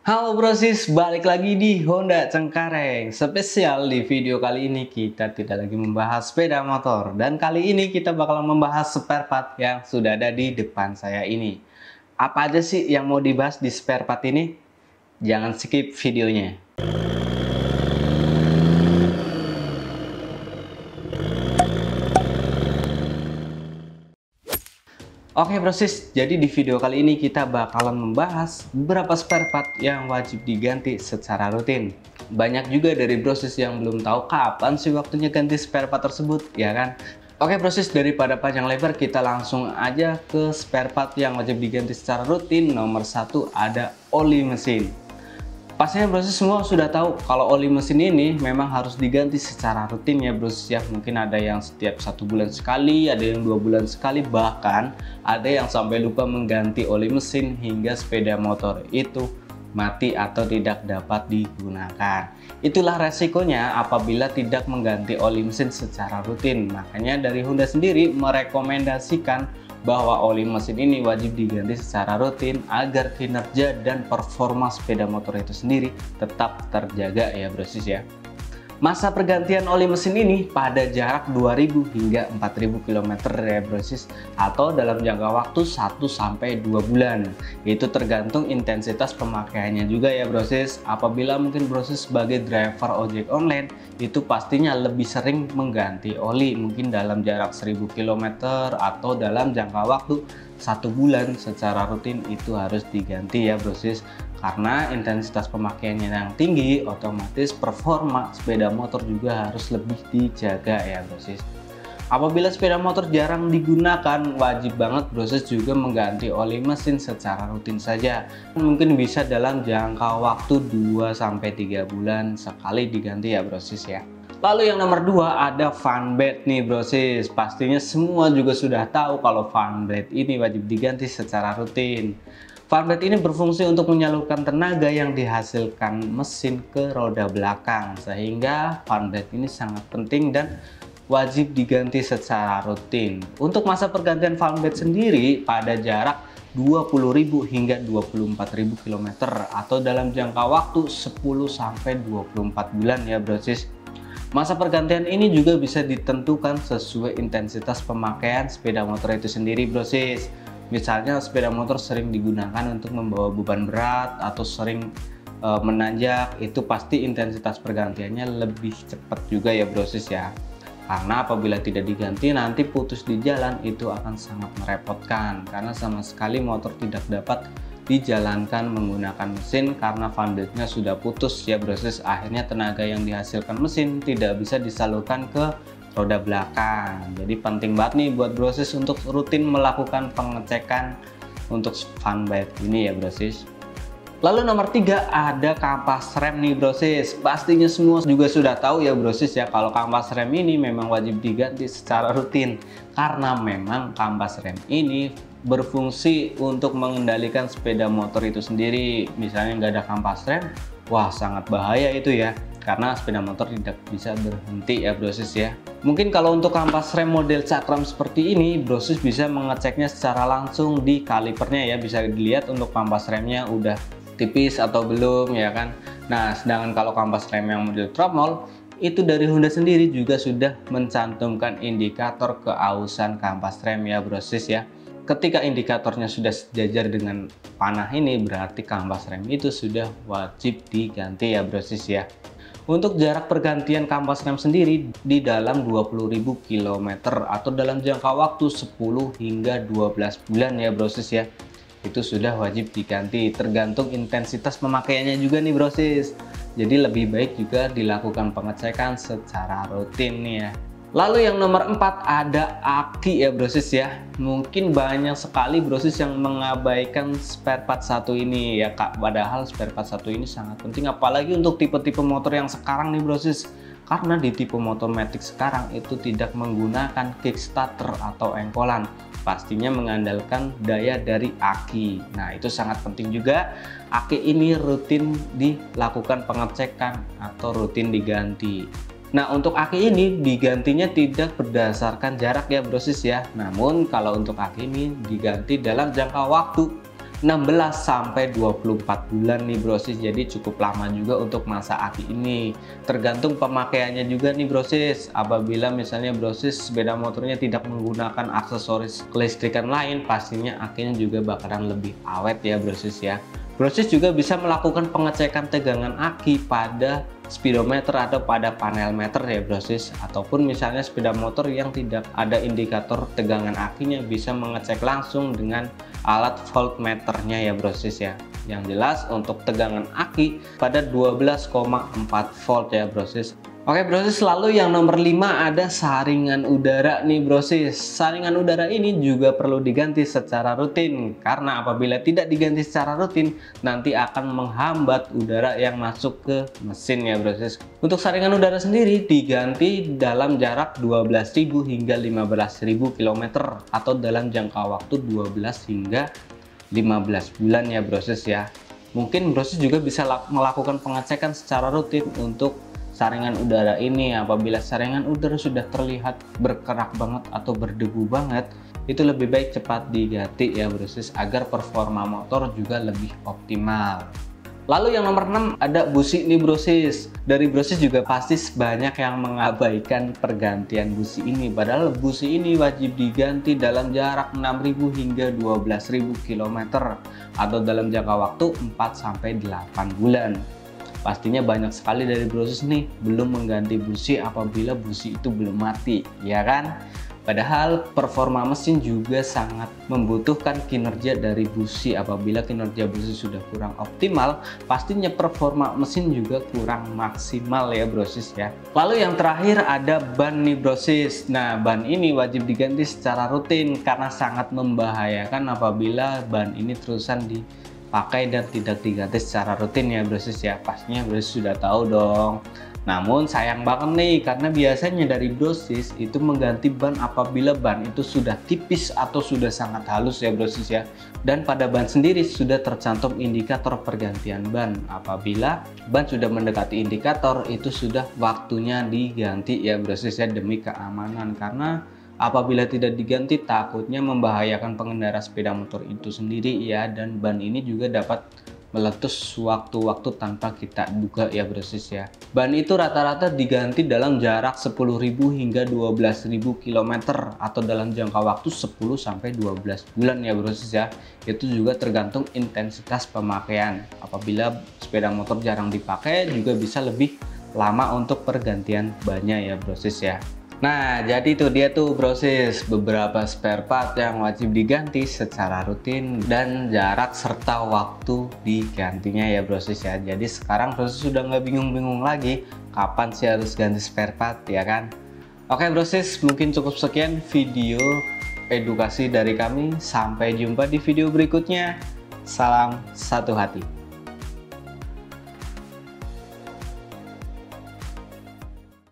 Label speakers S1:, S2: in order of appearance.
S1: Halo brosis, balik lagi di Honda Cengkareng. Spesial di video kali ini kita tidak lagi membahas sepeda motor. Dan kali ini kita bakalan membahas spare part yang sudah ada di depan saya ini. Apa aja sih yang mau dibahas di spare part ini? Jangan skip videonya. Oke brosis, jadi di video kali ini kita bakalan membahas beberapa spare part yang wajib diganti secara rutin. Banyak juga dari brosis yang belum tahu kapan sih waktunya ganti spare part tersebut, ya kan? Oke brosis, daripada panjang lebar kita langsung aja ke spare part yang wajib diganti secara rutin. Nomor satu ada oli mesin. Pastinya brosis semua sudah tahu kalau oli mesin ini memang harus diganti secara rutin ya brosis ya. Mungkin ada yang setiap 1 bulan sekali, ada yang 2 bulan sekali, bahkan ada yang sampai lupa mengganti oli mesin hingga sepeda motor itu mati atau tidak dapat digunakan. Itulah resikonya apabila tidak mengganti oli mesin secara rutin. Makanya dari Honda sendiri merekomendasikan bahwa oli mesin ini wajib diganti secara rutin agar kinerja dan performa sepeda motor itu sendiri tetap terjaga ya brosis ya. Masa pergantian oli mesin ini pada jarak 2000 hingga 4000 km ya brosis, atau dalam jangka waktu 1-2 bulan. Itu tergantung intensitas pemakaiannya juga ya brosis. Apabila mungkin brosis sebagai driver ojek online itu pastinya lebih sering mengganti oli, mungkin dalam jarak 1000 km atau dalam jangka waktu 1 bulan secara rutin itu harus diganti ya brosis. Karena intensitas pemakaiannya yang tinggi, otomatis performa sepeda motor juga harus lebih dijaga ya brosis. Apabila sepeda motor jarang digunakan, wajib banget brosis juga mengganti oli mesin secara rutin saja. Mungkin bisa dalam jangka waktu 2-3 bulan sekali diganti ya brosis ya. Lalu yang nomor 2 ada fan blade nih brosis. Pastinya semua juga sudah tahu kalau fan blade ini wajib diganti secara rutin. Fan blade ini berfungsi untuk menyalurkan tenaga yang dihasilkan mesin ke roda belakang, sehingga fan blade ini sangat penting dan wajib diganti secara rutin. Untuk masa pergantian fan blade sendiri pada jarak 20.000 hingga 24.000 km atau dalam jangka waktu 10-24 bulan ya brosis. Masa pergantian ini juga bisa ditentukan sesuai intensitas pemakaian sepeda motor itu sendiri brosis. Misalnya sepeda motor sering digunakan untuk membawa beban berat atau sering menanjak, itu pasti intensitas pergantiannya lebih cepat juga ya brosis ya. Karena apabila tidak diganti nanti putus di jalan itu akan sangat merepotkan, karena sama sekali motor tidak dapat dijalankan menggunakan mesin karena fan blade-nya sudah putus ya brosis. Akhirnya tenaga yang dihasilkan mesin tidak bisa disalurkan ke roda belakang. Jadi penting banget nih buat brosis untuk rutin melakukan pengecekan untuk fan blade ini ya brosis. Lalu nomor 3 ada kampas rem nih brosis. Pastinya semua juga sudah tahu ya brosis ya kalau kampas rem ini memang wajib diganti secara rutin, karena memang kampas rem ini berfungsi untuk mengendalikan sepeda motor itu sendiri. Misalnya nggak ada kampas rem, wah sangat bahaya itu ya, karena sepeda motor tidak bisa berhenti ya brosis ya. Mungkin kalau untuk kampas rem model cakram seperti ini, brosis bisa mengeceknya secara langsung di kalipernya ya. Bisa dilihat untuk kampas remnya udah tipis atau belum ya kan. Nah sedangkan kalau kampas rem yang model tromol itu dari Honda sendiri juga sudah mencantumkan indikator keausan kampas rem ya brosis ya. Ketika indikatornya sudah sejajar dengan panah ini, berarti kampas rem itu sudah wajib diganti ya brosis ya. Untuk jarak pergantian kampas rem sendiri di dalam 20.000 km atau dalam jangka waktu 10 hingga 12 bulan ya brosis ya. Itu sudah wajib diganti, tergantung intensitas pemakaiannya juga nih brosis. Jadi lebih baik juga dilakukan pengecekan secara rutin nih ya. Lalu yang nomor 4 ada aki ya brosis ya. Mungkin banyak sekali brosis yang mengabaikan spare part satu ini ya kak. Padahal spare part satu ini sangat penting, apalagi untuk tipe-tipe motor yang sekarang nih brosis. Karena di tipe motor matic sekarang itu tidak menggunakan kickstarter atau engkolan. Pastinya mengandalkan daya dari aki. Nah itu sangat penting juga. Aki ini rutin dilakukan pengecekan atau rutin diganti. Nah untuk aki ini digantinya tidak berdasarkan jarak ya brosis ya. Namun kalau untuk aki ini diganti dalam jangka waktu 16 sampai 24 bulan nih brosis. Jadi cukup lama juga untuk masa aki ini. Tergantung pemakaiannya juga nih brosis. Apabila misalnya brosis sepeda motornya tidak menggunakan aksesoris kelistrikan lain, pastinya akinya juga bakalan lebih awet ya brosis ya. Brosis juga bisa melakukan pengecekan tegangan aki pada speedometer atau pada panel meter ya brosis, ataupun misalnya sepeda motor yang tidak ada indikator tegangan akinya bisa mengecek langsung dengan alat voltmeternya ya brosis ya. Yang jelas untuk tegangan aki pada 12,4 volt ya brosis. Oke brosis, lalu yang nomor 5 ada saringan udara nih brosis. Saringan udara ini juga perlu diganti secara rutin, karena apabila tidak diganti secara rutin nanti akan menghambat udara yang masuk ke mesin ya brosis. Untuk saringan udara sendiri diganti dalam jarak 12.000 hingga 15.000 km atau dalam jangka waktu 12 hingga 15 bulan ya brosis ya. Mungkin brosis juga bisa melakukan pengecekan secara rutin untuk saringan udara ini. Apabila saringan udara sudah terlihat berkerak banget atau berdebu banget, itu lebih baik cepat diganti ya brosis, agar performa motor juga lebih optimal. Lalu yang nomor 6 ada busi nih brosis. Dari brosis juga pasti banyak yang mengabaikan pergantian busi ini, padahal busi ini wajib diganti dalam jarak 6.000 hingga 12.000 km atau dalam jangka waktu 4-8 bulan. Pastinya banyak sekali dari brosis nih belum mengganti busi apabila busi itu belum mati, ya kan? Padahal performa mesin juga sangat membutuhkan kinerja dari busi. Apabila kinerja busi sudah kurang optimal, pastinya performa mesin juga kurang maksimal ya brosis ya. Lalu yang terakhir ada ban nih brosis. Nah, ban ini wajib diganti secara rutin karena sangat membahayakan apabila ban ini terusan dipakai dan tidak diganti secara rutin ya brosis ya. Pastinya brosis sudah tahu dong. Namun sayang banget nih, karena biasanya dari brosis itu mengganti ban apabila ban itu sudah tipis atau sudah sangat halus ya brosis ya. Dan pada ban sendiri sudah tercantum indikator pergantian ban. Apabila ban sudah mendekati indikator, itu sudah waktunya diganti ya brosis ya, demi keamanan. Karena apabila tidak diganti takutnya membahayakan pengendara sepeda motor itu sendiri ya, dan ban ini juga dapat meletus sewaktu-waktu tanpa kita duga ya brosis ya. Ban itu rata-rata diganti dalam jarak 10.000 hingga 12.000 km atau dalam jangka waktu 10-12 bulan ya brosis ya. Itu juga tergantung intensitas pemakaian. Apabila sepeda motor jarang dipakai juga bisa lebih lama untuk pergantian bannya ya brosis ya. Nah, jadi itu dia tuh brosis beberapa spare part yang wajib diganti secara rutin dan jarak serta waktu digantinya ya brosis ya. Jadi sekarang brosis sudah nggak bingung-bingung lagi kapan sih harus ganti spare part ya kan. Oke brosis, mungkin cukup sekian video edukasi dari kami. Sampai jumpa di video berikutnya. Salam satu hati.